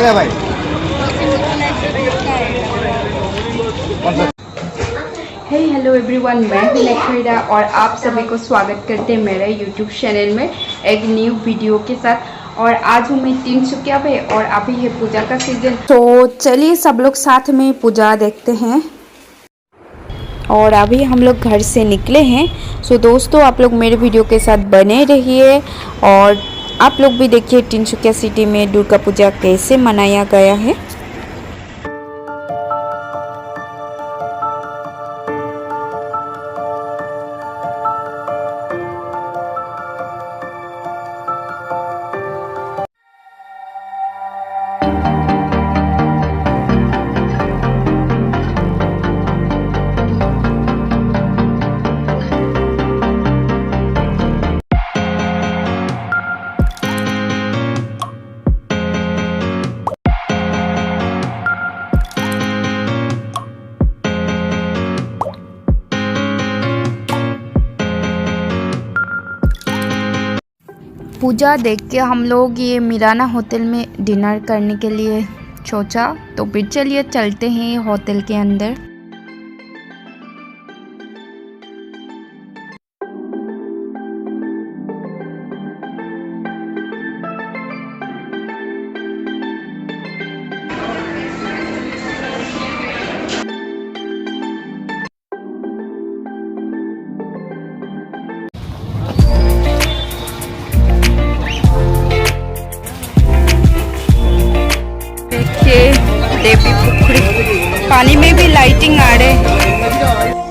गया भाई। Hello everyone, मैं हूं लखीरा और आप सभी को स्वागत करते हैं मेरे यूट्यूब चैनल में एक न्यू वीडियो के साथ। और आज हूँ मैं तिनसुकिया पे और अभी है पूजा का सीजन। तो चलिए सब लोग साथ में पूजा देखते हैं। और अभी हम लोग घर से निकले हैं। सो दोस्तों, आप लोग मेरे वीडियो के साथ बने रहिए और आप लोग भी देखिए तिनसुकिया सिटी में दुर्गा पूजा कैसे मनाया गया है। पूजा देख के हम लोग ये मिराना होटल में डिनर करने के लिए सोचा, तो फिर चलिए चलते हैं होटल के अंदर। देवी पुखरी पानी में भी लाइटिंग आ रहे।